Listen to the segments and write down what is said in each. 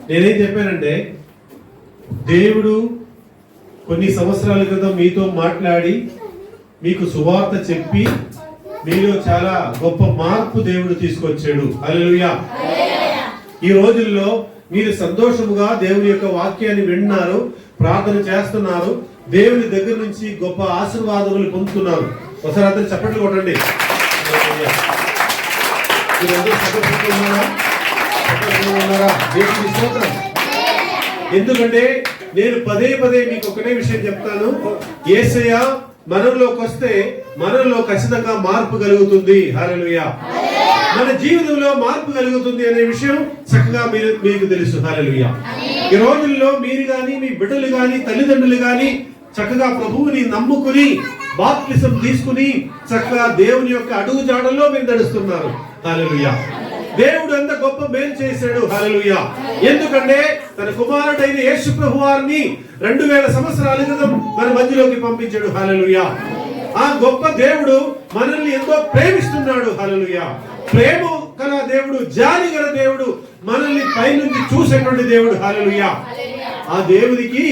నేనేం చెప్పానంటే, దేవుడు కొన్ని సంవత్సరాల క్రితం మీతో మాట్లాడి మీకు సువార్త చెప్పి మీలో చాలా గొప్ప మార్పు దేవుడు తీసుకొచ్చాడు. హల్లెలూయా. ఈ రోజుల్లో మీరు సంతోషముగా దేవుని యొక్క వాక్యాన్ని వింటున్నారు, ప్రార్థన చేస్తున్నారు, దేవుని దగ్గర నుంచి గొప్ప ఆశీర్వాదములు పొందుతున్నారు. ఒకసారి అందరూ చప్పట్లు కొట్టండి. ఎందుకంటే నేను పదే పదే మీకు ఒకటే విషయం చెప్తాను. యేసయ్య మనలోకి వస్తే మనలో ఖచ్చితంగా మార్పు కలుగుతుంది. హల్లెలూయా. మన జీవితంలో మార్పు కలుగుతుంది అనే విషయం చక్కగా మీకు తెలుసు. హల్లెలూయా. ఈ రోజుల్లో మీరు గాని, మీ బిడ్డలు గాని, తల్లిదండ్రులు గాని చక్కగా ప్రభువుని నమ్ముకుని బాప్తిసం తీసుకుని చక్కగా దేవుని యొక్క అడుగు జాడల్లో మీరు నడుస్తున్నారు. హల్లెలూయా. దేవుడు ఎంత గొప్ప మేలు చేశాడు. హల్లెలూయా. ఎందుకంటే తన కుమారుడైన యేసు ప్రభువారిని 2000 సంవత్సరాల క్రితం మన మధ్యలోకి పంపించాడు. హల్లెలూయా. ఆ గొప్ప దేవుడు మనల్ని ఎంతో ప్రేమిస్తున్నాడు. హల్లెలూయా. ప్రేమ గల దేవుడు, జాలి గల దేవుడు, మనల్ని పైనుంచి చూసేటువంటి దేవుడు. హల్లెలూయా. ఆ దేవునికి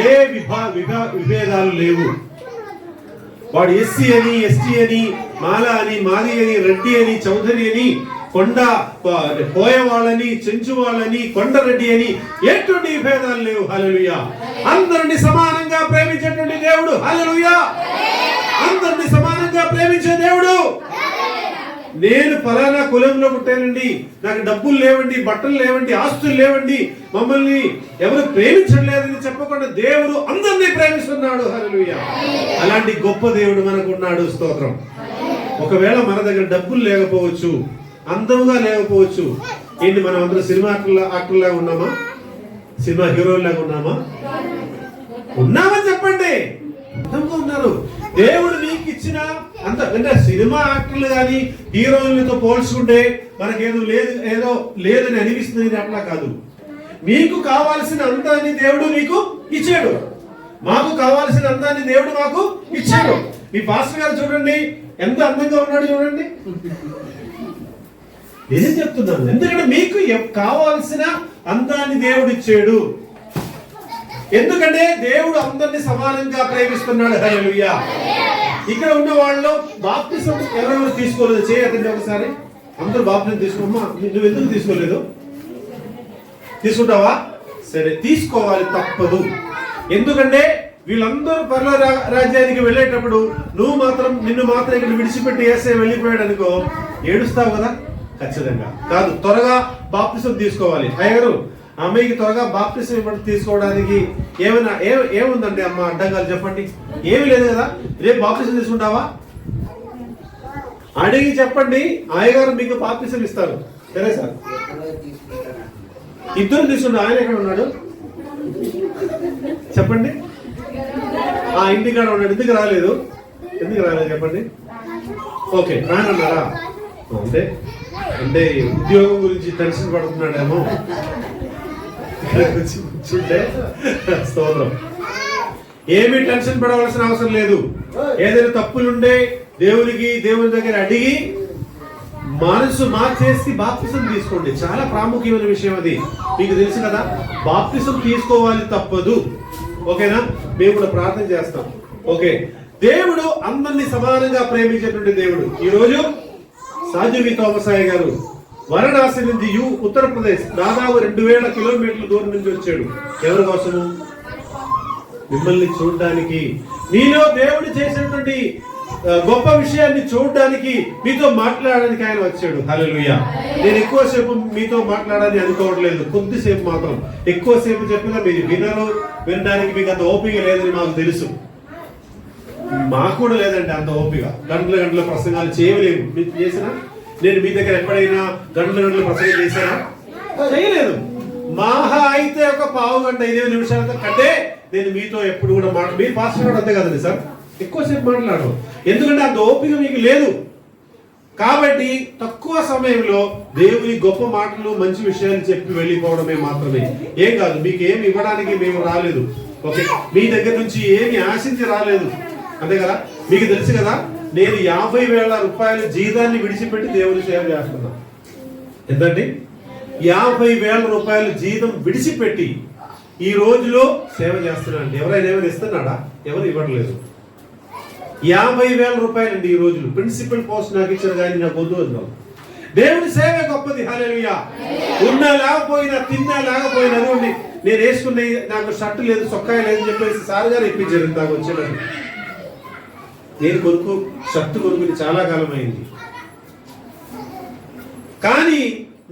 ఏ విభేదాలు లేవు. వాడు ఎస్సీ అని, ఎస్టీ అని, మాల అని, మాది అని, రెడ్డి అని, చౌదరి అని, కొండ పోయేవాళ్ళని, చెంచు వాళ్ళని, కొండరెడ్డి అని ఎటువంటి విభేదాలు లేవు. హల్లెలూయా. అందరిని సమానంగా ప్రేమించేటువంటి దేవుడు. హల్లెలూయా. అందరిని సమానంగా ప్రేమించే దేవుడు. నేను ఫలానా కులంలో పుట్టానండి, నాకు డబ్బులు లేవండి, బట్టలు లేవండి, ఆస్తులు లేవండి, మమ్మల్ని ఎవరు ప్రేమించలేదని చెప్పకుండా దేవుడు అందరినీ ప్రేమిస్తున్నాడు. హల్లెలూయా. అలాంటి గొప్ప దేవుడు మనకు ఉన్నాడు. స్తోత్రం. ఒకవేళ మన దగ్గర డబ్బులు లేకపోవచ్చు, అందంగా లేకపోవచ్చు, ఏంటి మనం అందరూ సినిమా యాక్టర్లాగా ఉన్నామా? సినిమా హీరోలాగా ఉన్నామా? ఉన్నామని చెప్పండి. అందంగా ఉన్నారు. దేవుడు మీకు ఇచ్చిన అంత, అంటే సినిమా యాక్టర్లు కానీ హీరోయిన్లతో పోల్చుకుంటే మనకేదో ఏదో లేదని అనిపిస్తుంది. అట్లా కాదు. మీకు కావాల్సిన అందాన్ని దేవుడు మీకు ఇచ్చాడు. మాకు కావాల్సిన అందాన్ని దేవుడు మాకు ఇచ్చాడు. మీ పాస్టర్ గారు చూడండి ఎంత అందంగా ఉన్నాడు. చూడండి. ఏం చెప్తున్నాను, ఎందుకంటే మీకు కావాల్సిన అందాన్ని దేవుడు ఇచ్చాడు. ఎందుకంటే దేవుడు అందరినీ సమానంగా ప్రేమిస్తున్నాడు. హల్లెలూయా. ఇక్కడ ఉన్న వాళ్ళు బాప్తిసం ఎవరెవరు తీసుకోలేదు చేయకండి ఒకసారి. అందరూ బాప్తిసం తీసుకోమ్మా. నువ్వు ఎందుకు తీసుకోలేదు? తీసుకుంటావా? సరే, తీసుకోవాలి, తప్పదు. ఎందుకంటే వీళ్ళందరూ పరలోక రాజ్యానికి వెళ్ళేటప్పుడు నిన్ను మాత్రం ఇక్కడ విడిచిపెట్టి వేసే వెళ్ళిపోయాడు అనుకో, ఏడుస్తావు కదా? ఖచ్చితంగా కాదు. త్వరగా బాప్తిసం తీసుకోవాలి. అయ్యగారు, అమ్మాయికి త్వరగా బాప్తిసం తీసుకోవడానికి ఏముందండి అమ్మ అడ్డంగాలు చెప్పండి. ఏమీ లేదు కదా. రేపు బాప్తిసం తీసుకుంటావా? అడిగి చెప్పండి, అయ్యగారు మీకు బాప్తిసం ఇస్తారు. సరే సార్, ఇద్దరు తీసుకుంటా. ఆయన ఎక్కడ ఉన్నాడు చెప్పండి. ఆ ఇంటికాడ ఉన్నాడు. ఎందుకు రాలేదు చెప్పండి. ఓకే, రానన్నారా? అంటే ఉద్యోగం గురించి టెన్షన్ పడుతున్నాడేమో. కూర్చుంటే స్తోత్రం. ఏమీ టెన్షన్ పడవలసిన అవసరం లేదు. ఏదైనా తప్పులుండే దేవుని దగ్గర అడిగి మనసు మార్చేసి బాప్తిసం తీసుకోండి. చాలా ప్రాముఖ్యమైన విషయం అది. మీకు తెలుసు కదా, బాప్తిసం తీసుకోవాలి, తప్పదు. ఓకేనా? మేము కూడా ప్రార్థన చేస్తాం. ఓకే. దేవుడు అందరినీ సమానంగా ప్రేమించేటువంటి దేవుడు. ఈరోజు సాజువి తోమసాయి గారు వారణాసి నుంచి ఉత్తరప్రదేశ్ దాదాపు 2000 కిలోమీటర్ల దూరం నుంచి వచ్చాడు. ఎవరి కోసము? మిమ్మల్ని చూడడానికి, మీలో దేవుడు చేసినటువంటి గొప్ప విషయాన్ని చూడడానికి, మీతో మాట్లాడడానికి ఆయన వచ్చాడు. హల్లెలూయా. నేను ఎక్కువసేపు మీతో మాట్లాడాలని అనుకోవట్లేదు, కొద్దిసేపు మాత్రం. ఎక్కువసేపు చెప్పినా మీరు వినడానికి మీకు అంత ఓపిక లేదని మాకు తెలుసు. మాకు కూడా లేదండి అంత ఓపిక. గంటల ప్రసంగాలు చేయలేము. మీకు చేసినా నేను మీ దగ్గర ఎప్పుడైనా గంటల ప్రసంగం చేశానా? చేయలేదు. మహా అయితే ఒక పావు గంట 5 నిమిషాల కంటే నేను మీతో ఎప్పుడు కూడా మీ పాస్టర్ కూడా అంతే కదండి సార్, ఎక్కువసేపు మాట్లాడు. ఎందుకంటే అంత ఓపిక మీకు లేదు. కాబట్టి తక్కువ సమయంలో దేవుని గొప్ప మాటలు, మంచి విషయాలు చెప్పి వెళ్ళిపోవడమే మాత్రమే. ఏం కాదు. మీకు ఏమి ఇవ్వడానికి మేము రాలేదు. ఓకే, మీ దగ్గర నుంచి ఏమి ఆశించి రాలేదు. అంతే కదా? మీకు తెలుసు కదా, నేను 50,000 రూపాయల జీతాన్ని విడిచిపెట్టి దేవుని సేవ చేస్తున్నా. ఎంతండి? 50,000 రూపాయల జీతం విడిచిపెట్టి ఈ రోజులో సేవ చేస్తున్నాడు. ఎవరైనా ఏమైనా ఇస్తున్నాడా? ఎవరు ఇవ్వట్లేదు. 50,000 రూపాయలు అండి ఈ రోజులు. ప్రిన్సిపల్ పోస్ట్ నాకు ఇచ్చారు కానీ నాకు వద్దు వద్దాం. దేవుని సేవ గొప్పది. హల్లెలూయా. ఉన్నా లేకపోయినా, తిన్నా లేకపోయినా, అదిగోండి నేను వేసుకునే నాకు షర్ట్ లేదు, చొక్కాయ లేదని చెప్పేసి సార్ గారు ఇప్పించారు. నాకు వచ్చేటప్పుడు నేను షర్ట్ కొనుక్కుని చాలా కాలం అయింది. కానీ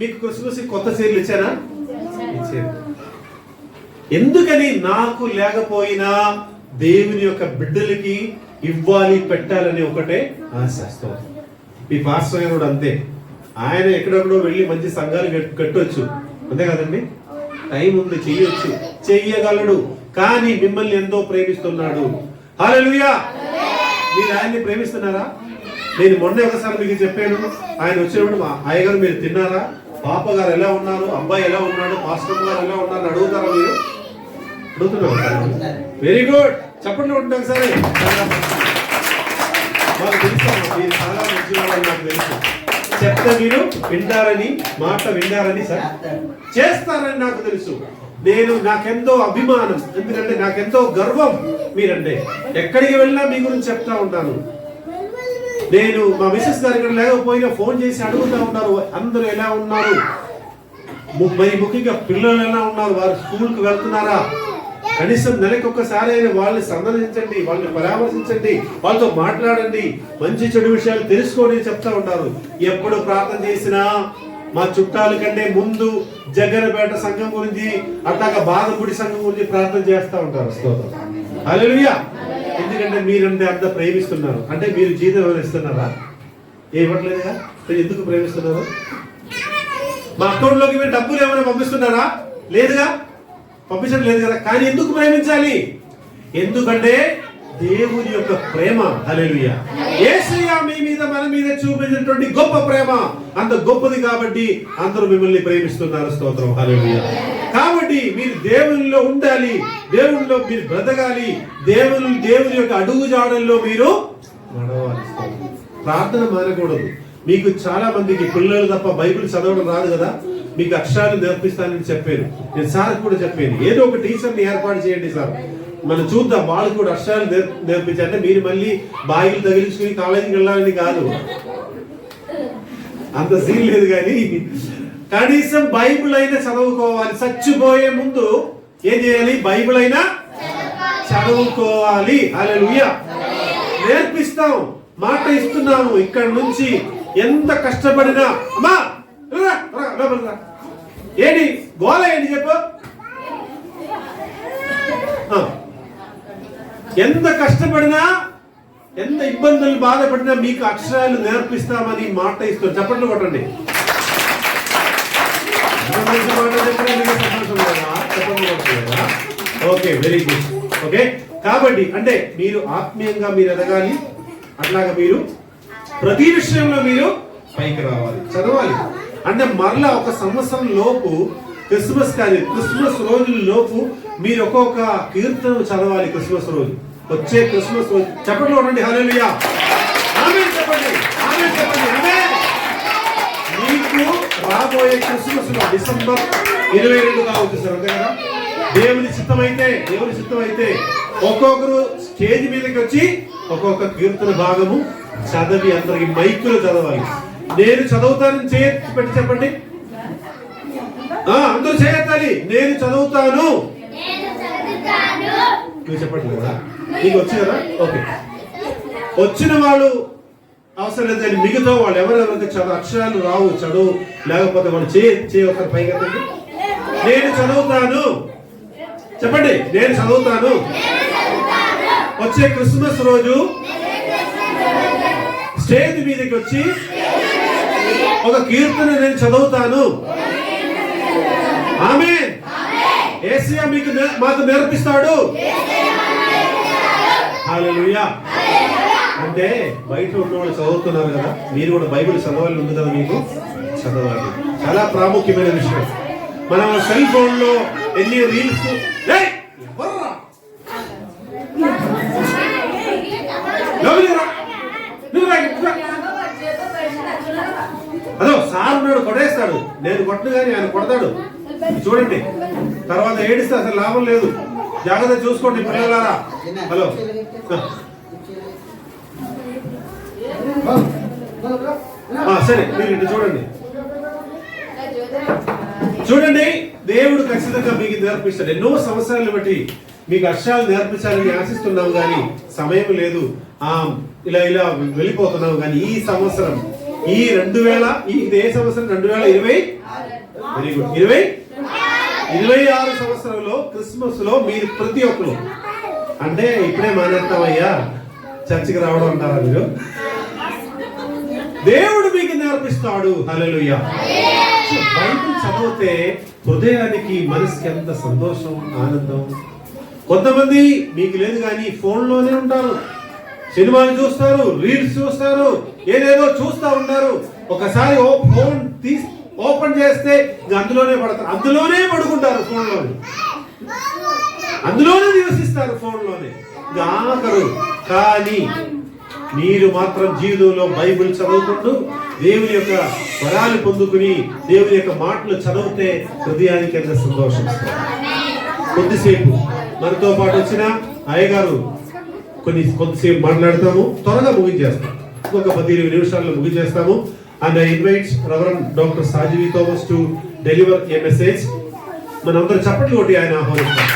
మీకు క్రిస్మస్ కొత్త చీరలు ఇచ్చానా? ఇచ్చారు. ఎందుకని? నాకు లేకపోయినా దేవుని యొక్క బిడ్డలకి ఇవ్వాలి, పెట్టాలని ఒకటే ఆశిస్తాం. మీ పాస్టర్ గారు కూడా అంతే. ఆయన ఎక్కడెక్కడో వెళ్ళి మంచి సంఘాలు కట్టొచ్చు, అంతే కదండి. టైం ఉంది, చెయ్యొచ్చు, చెయ్యగలడు. కానీ మిమ్మల్ని ఎంతో ప్రేమిస్తున్నాడు. హల్లెలూయా. మీరు ఆయన్ని ప్రేమిస్తున్నారా? నేను మొన్న ఒకసారి మీకు చెప్పాను, ఆయన వచ్చినప్పుడు అయ్యగారు మీరు తిన్నారా, పాప గారు ఎలా ఉన్నారు, అబ్బాయి ఎలా ఉన్నాడు, పాస్టర్ గారు ఎలా ఉన్నారు అడుగుతారా? మీరు అడుగుతున్నారు. Very good. చెప్పండి ఒకసారి. మాకు తెలుసు, మీరు చాలా మంచి వాళ్ళు, నాకు తెలుసు. చెప్తే మీరు వింటారని, మాట వింటారని, సార్ చేస్తారని నాకు తెలుసు. నాకెంతో అభిమానం, ఎందుకంటే నాకెంతో గర్వం మీరంటే. ఎక్కడికి వెళ్ళినా మీ గురించి చెప్తా ఉంటాను. నేను మా మిసెస్ గారు ఇక్కడ లేకపోయినా ఫోన్ చేసి అడుగుతూ ఉంటారు, అందరూ ఎలా ఉన్నారు, మరి ముఖ్యంగా పిల్లలు ఎలా ఉన్నారు, వారు స్కూల్కి వెళ్తున్నారా, కనీసం నెలకి ఒక్కసారి అయినా వాళ్ళని సందర్శించండి, వాళ్ళని పరామర్శించండి, వాళ్ళతో మాట్లాడండి, మంచి చెడు విషయాలు తెలుసుకోండి చెప్తా ఉంటారు. ఎప్పుడు ప్రార్థన చేసినా మా చుట్టాల కంటే ముందు జగ్గనపేట సంఘం గురించి, అట్లాగా బాధపూడి సంఘం గురించి ప్రార్థన చేస్తూ ఉంటారు. స్తోత్రం. హల్లెలూయా. ఎందుకంటే మీరంటే అంత ప్రేమిస్తున్నారు. అంటే మీరు జీతం ఏమైనా ఇస్తున్నారా? ఇవ్వట్లేదుగా. ఎందుకు ప్రేమిస్తున్నారు? మా అకౌంట్లోకి మీరు డబ్బులు ఏమైనా పంపిస్తున్నారా? లేదుగా, పంపించడం లేదు కదా. కానీ ఎందుకు ప్రేమించాలి? ఎందుకంటే దేవుని యొక్క ప్రేమ. హల్లెలూయా. యేసయ్య మీ మీద, మన మీద చూపించినటువంటి గొప్ప ప్రేమ అంత గొప్పది కాబట్టి అందరూ మిమ్మల్ని ప్రేమిస్తున్నారు. స్తోత్రం. హల్లెలూయా. కాబట్టి మీరు దేవునిలో ఉండాలి, దేవునిలో మీరు బ్రతకాలి, దేవుని యొక్క అడుగు జాడల్లో మీరు నడవాలి. ప్రార్థన మానకూడదు. మీకు చాలా మందికి పిల్లలు తప్ప బైబిల్ చదవడం రాదు కదా, మీకు అక్షరాలు నేర్పిస్తానని చెప్పాను. నేను సార్ కూడా చెప్పాను, ఏదో ఒక టీచర్ని ఏర్పాటు చేయండి సార్, మనం చూద్దాం వాళ్ళు కూడా అక్షరాలు నేర్పించాలంటే మీరు మళ్ళీ బాయిలు తగిలించుకుని కాలేజీకి వెళ్ళాలని కాదు, అంత సీన్ లేదు. కానీ కనీసం బైబిల్ అయినా చదువుకోవాలి. చచ్చిపోయే ముందు ఏం చేయాలి? బైబిల్ అయినా చదువుకోవాలి. హల్లెలూయా. నేర్పిస్తాం, మాట ఇస్తున్నాము. ఇక్కడ నుంచి ఎంత కష్టపడినా, అమ్మా ఏంటి గోల ఏంటి చెప్పు, ఎంత కష్టపడినా, ఎంత ఇబ్బందులు బాధపడినా మీకు అక్షరాలు నేర్పిస్తామని మాట ఇస్తాం. చెప్పండి కొట్టండి. Okay, very good. ఓకే, కాబట్టి అంటే మీరు ఆత్మీయంగా మీరు ఎదగాలి, అట్లాగా మీరు ప్రతి విషయంలో మీరు పైకి రావాలి, చదవాలి. అంటే మరలా ఒక సంవత్సరం లోపు క్రిస్మస్ కానీ క్రిస్మస్ రోజుల లోపు మీరు ఒక్కొక్క కీర్తన చదవాలి. క్రిస్మస్ రోజు, వచ్చే క్రిస్మస్ రోజు. చెప్పండి చూడండి. హల్లెలూయా. ఆమేన్ చెప్పండి. ఆమేన్ చెప్పండి. ఆమేన్. మీకు రాబోయే క్రిస్మస్ లో డిసెంబర్ 22 కావచ్చు సార్, అంతే కదా. దేవుని చిత్తం అయితే ఒక్కొక్కరు స్టేజ్ మీదకి వచ్చి ఒక్కొక్క కీర్తన భాగము చదివి అందరికి మైకులు చదవాలి. నేను చదువుతానని చేతి పెట్టి చెప్పండి. అందరూ చేయత్తాలి. నేను చదువుతాను. నువ్వు చెప్పండి కదా, నీకు వచ్చి కదా. ఓకే, వచ్చిన వాళ్ళు అవసరం లేదు కానీ మిగతా వాళ్ళు ఎవరెవరికి అక్షరాలు రావు, చదువు లేకపోతే వాళ్ళు చేయొస్తారు పైగా. నేను చదువుతాను చెప్పండి. నేను చదువుతాను. వచ్చే క్రిస్మస్ రోజు స్టేజ్ మీదకి వచ్చి ఒక కీర్తన నేను చదువుతాను. ఆమేన్. యేసయ్య మాకు నేర్పిస్తాడు. హల్లెలూయా. అంటే బయట ఉన్న వాళ్ళు చదువుతున్నారు కదా, మీరు కూడా బైబిల్ చదవాలి ఉంది కదా, మీకు చదవాలి. చాలా ప్రాముఖ్యమైన విషయం. మనం సెల్ ఫోన్ లో ఎన్ని రీల్స్, అదో సార్ ఉన్నాడు కొడేస్తాడు, నేను కొట్టను కానీ ఆయన కొడతాడు. చూడండి, తర్వాత ఏడిస్తే అసలు లాభం లేదు. జాగ్రత్త చూసుకోండి పిల్లలారా. హలో, సరే మీరు ఇటు చూడండి. చూడండి, దేవుడు ఖచ్చితంగా మీకు నేర్పిస్తాడు. ఎన్నో సంవత్సరాలు బట్టి మీకు అక్షరాలు నేర్పించాలని ఆశిస్తున్నాం కానీ సమయం లేదు. ఇలా ఇలా వెళ్ళిపోతున్నాం కానీ ఈ సంవత్సరం ఈ 2000 ఇదే సంవత్సరం 2020 వెరీ గుడ్ 26 సంవత్సరంలో క్రిస్మస్ లో మీరు ప్రతి ఒక్కరు అంటే ఇప్పుడే మానేస్తామయ్యా చర్చికి రావడం అంటారా మీరు? దేవుడు మీకు నేర్పిస్తాడు. హల్లెలూయా. బైబిల్ చదివితే హృదయానికి మనసుకి ఎంత సంతోషం, ఆనందం. కొంతమంది మీకు లేదు కానీ ఫోన్ లోనే ఉంటారు, సినిమాలు చూస్తారు, రీల్స్ చూస్తారు, ఏదేదో చూస్తా ఉన్నారు. ఒకసారి ఫోన్ ఓపెన్ చేస్తే అందులోనే పడతారు, అందులోనే పడుకుంటారు, ఫోన్ లోనే, అందులోనే నివసిస్తారు, ఫోన్ లోనే ఆఖరు. కానీ మీరు మాత్రం జీవితంలో బైబిల్ చదువుకుంటూ దేవుని యొక్క వరాలు పొందుకుని దేవుని యొక్క మాటలు చదివితే హృదయానికి ఎంత సంతోషం. కొద్దిసేపు మనతో పాటు వచ్చిన అయ్యగారు కొద్దిసేపు మాట్లాడతాము, త్వరగా ముగించేస్తాం. ఒక 10-20 నిమిషాల్లో ముగించేస్తాము. And I invite reverend doctor Sajivi Thomas to deliver a message. మనందరూ చప్పట్లు కొట్టి ఆయన ఆహ్వానిస్తాం.